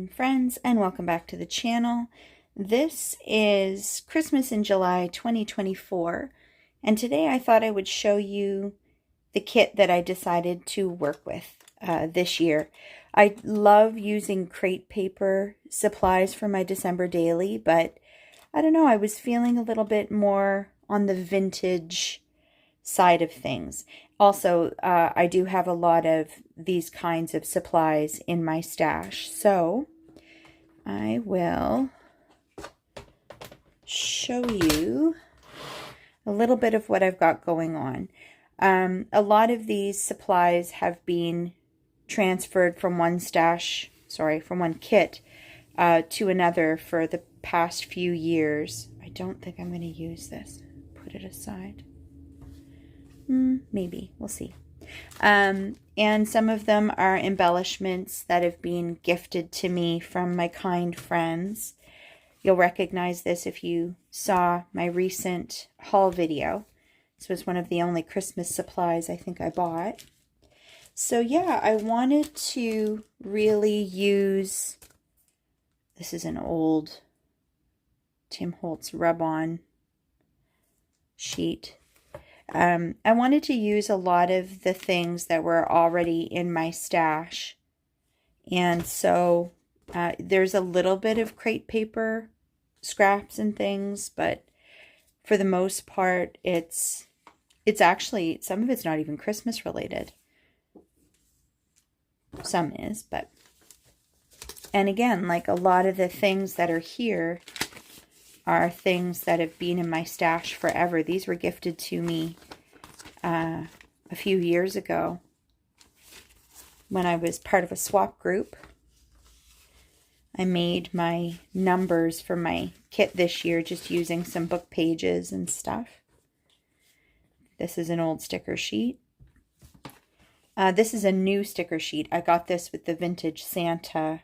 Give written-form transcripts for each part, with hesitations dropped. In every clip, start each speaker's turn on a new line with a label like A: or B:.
A: evening, friends, and welcome back to the channel. This is Christmas in July 2024, and today I thought I would show you the kit that I decided to work with this year. I love using crate paper supplies for my December daily, but I don't know, I was feeling a little bit more on the vintage side of things. Also, I do have a lot of these kinds of supplies in my stash, so I will show you a little bit of what I've got going on. A lot of these supplies have been transferred from one kit to another for the past few years. I don't think I'm going to use this. Put it aside. Maybe. We'll see. And some of them are embellishments that have been gifted to me from my kind friends. You'll recognize this if you saw my recent haul video. This was one of the only Christmas supplies I think I bought. So yeah, I wanted to really use, this is an old Tim Holtz rub-on sheet. I wanted to use a lot of the things that were already in my stash. And so there's a little bit of crate paper scraps and things, but for the most part, it's actually, some of it's not even Christmas related. Some is, but, and again, like a lot of the things that are here are things that have been in my stash forever. These were gifted to me a few years ago when I was part of a swap group. I made my numbers for my kit this year just using some book pages and stuff. This is an old sticker sheet. This is a new sticker sheet. I got this with the Vintage Santa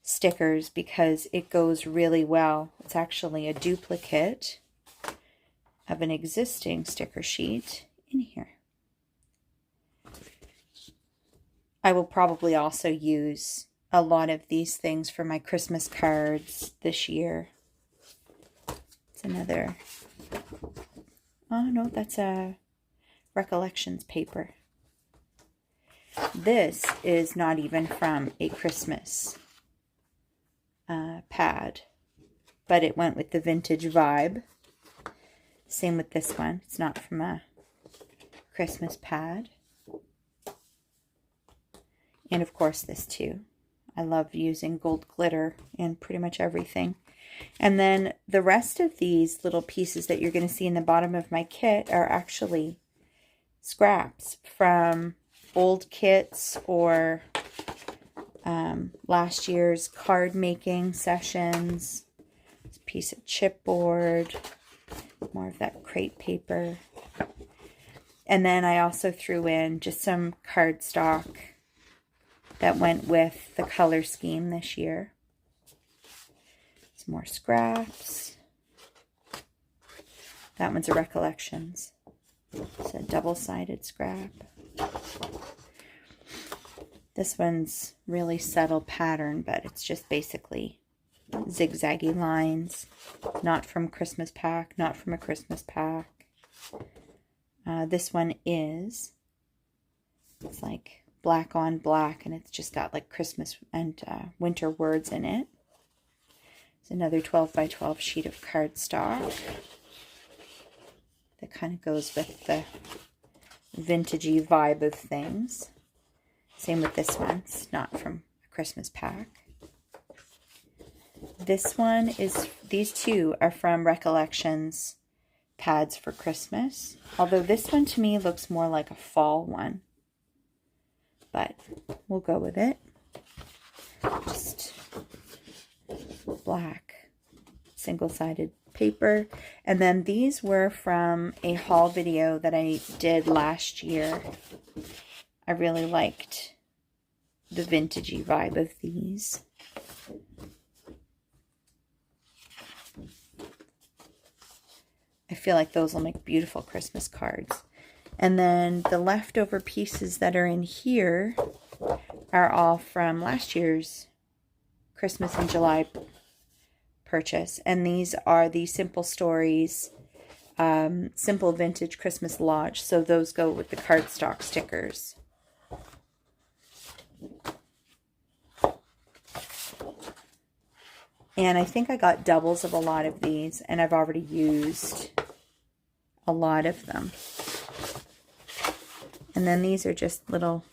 A: stickers because it goes really well. It's actually a duplicate of an existing sticker sheet in here. I will probably also use a lot of these things for my Christmas cards this year. It's another, oh no, that's a Recollections paper. This is not even from a Christmas pad, but it went with the vintage vibe. Same with this one. It's not from a Christmas pad. And of course this too. I love using gold glitter in pretty much everything. And then the rest of these little pieces that you're going to see in the bottom of my kit are actually scraps from old kits or last year's card making sessions. This piece of chipboard, more of that crate paper. And then I also threw in just some cardstock that went with the color scheme this year. Some more scraps. That one's a Recollections. It's a double-sided scrap. This one's really subtle pattern, but it's just basically zigzaggy lines. Not from Christmas pack, not from a Christmas pack. This one is, it's like black on black, and it's just got like Christmas and winter words in it. It's another 12 by 12 sheet of cardstock that kind of goes with the vintagey vibe of things. Same with this one. It's not from a Christmas pack. This one is, these two are from Recollections pads for Christmas. Although this one to me looks more like a fall one. But we'll go with it. Just black single-sided paper. And then these were from a haul video that I did last year. I really liked the vintagey vibe of these. I feel like those will make beautiful Christmas cards. And then the leftover pieces that are in here are all from last year's Christmas in July purchase. And these are the Simple Stories Simple Vintage Christmas Lodge. So those go with the cardstock stickers. And I think I got doubles of a lot of these, and I've already used a lot of them. And then these are just little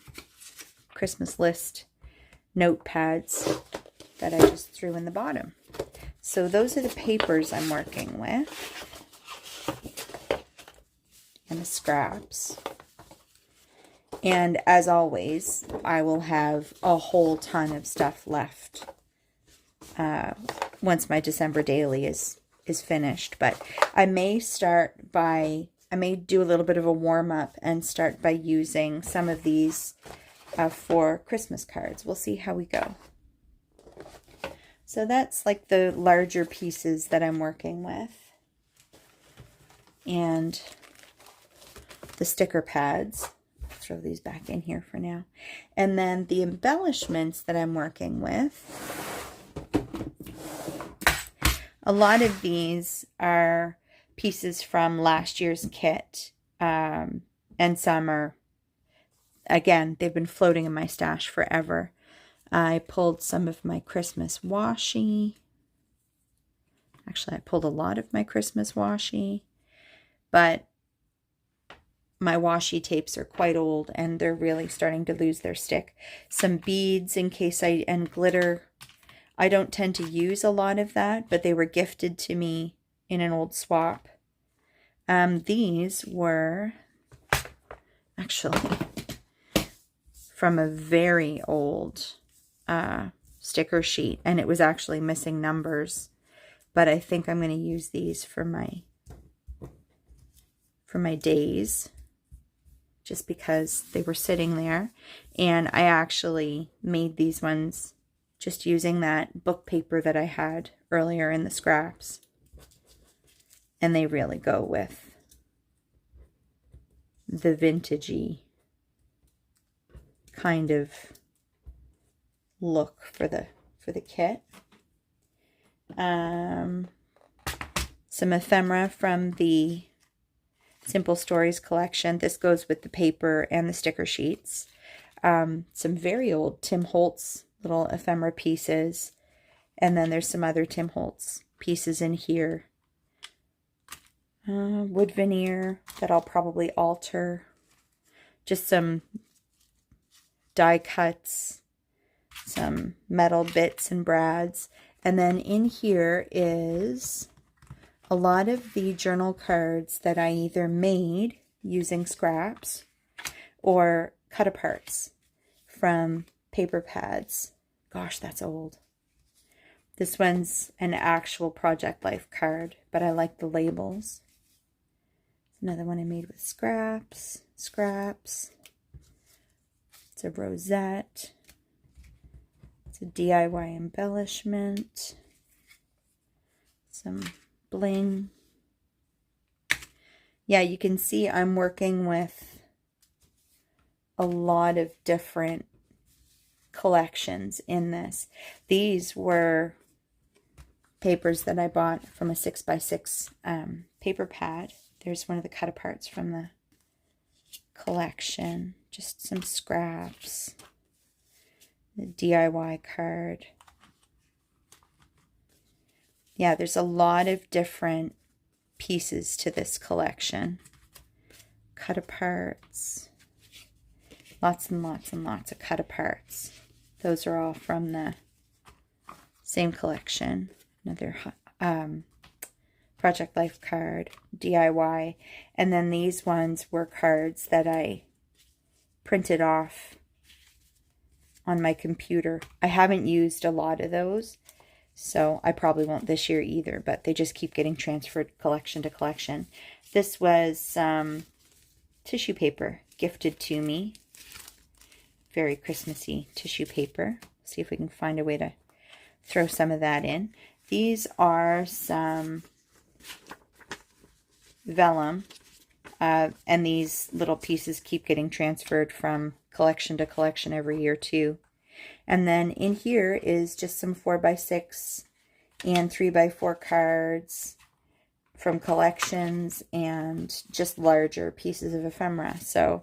A: Christmas list notepads that I just threw in the bottom. So those are the papers I'm working with. And the scraps. And as always, I will have a whole ton of stuff left once my December daily is finished. But I may do a little bit of a warm-up and start by using some of these for Christmas cards. We'll see how we go. So that's like the larger pieces that I'm working with. And the sticker pads. I'll throw these back in here for now. And then the embellishments that I'm working with. A lot of these are pieces from last year's kit. And some are, again, they've been floating in my stash forever. I pulled some of my Christmas washi. Actually, I pulled a lot of my Christmas washi. But my washi tapes are quite old and they're really starting to lose their stick. Some beads and glitter. I don't tend to use a lot of that, but they were gifted to me in an old swap. These were actually from a very old sticker sheet, and it was actually missing numbers, but I think I'm going to use these for my days, just because they were sitting there. And I actually made these ones just using that book paper that I had earlier in the scraps. And they really go with the vintagey kind of look for the kit. Some ephemera from the Simple Stories collection. This goes with the paper and the sticker sheets. Some very old Tim Holtz little ephemera pieces. And then there's some other Tim Holtz pieces in here. Wood veneer that I'll probably alter. Just some die cuts. Some metal bits and brads. And then in here is a lot of the journal cards that I either made using scraps or cut aparts from paper pads. Gosh, that's old. This one's an actual Project Life card, but I like the labels. Another one I made with scraps. It's a rosette. It's a DIY embellishment. Some bling. Yeah, you can see I'm working with a lot of different collections in this. These were papers that I bought from a 6x6 paper pad. There's one of the cut aparts from the collection. Just some scraps. The DIY card. Yeah, there's a lot of different pieces to this collection. Cut aparts. Lots and lots and lots of cut aparts. Those are all from the same collection. Another Project Life card, DIY. And then these ones were cards that I printed off on my computer. I haven't used a lot of those, so I probably won't this year either, but they just keep getting transferred collection to collection. This was tissue paper gifted to me. Very Christmassy tissue paper. See if we can find a way to throw some of that in. These are some vellum, and these little pieces keep getting transferred from collection to collection every year too. And then in here is just some 4x6 and 3x4 cards from collections and just larger pieces of ephemera. So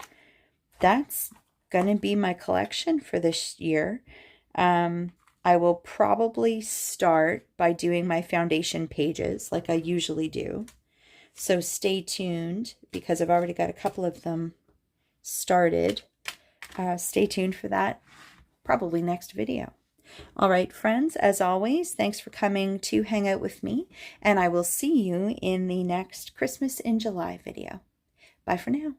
A: that's going to be my collection for this year. I will probably start by doing my foundation pages like I usually do. So stay tuned because I've already got a couple of them started. Stay tuned for that, probably next video. All right, friends, as always, thanks for coming to hang out with me, and I will see you in the next Christmas in July video. Bye for now.